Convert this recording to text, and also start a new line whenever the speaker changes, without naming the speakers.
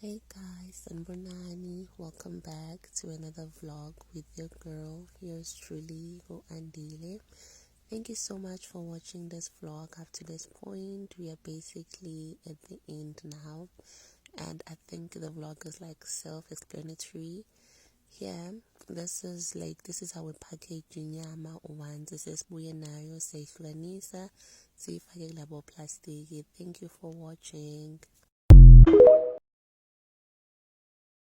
Hey guys, Sanbonani, welcome back to another vlog with your girl. Yours truly, Andile. Thank you so much for watching this vlog up to this point. We are basically at the end now, and I think the vlog is like self-explanatory. Yeah, this is how we package inyama once sesibuye nayo siyihlukanisa siyifake kulabo plastic. Thank you for watching.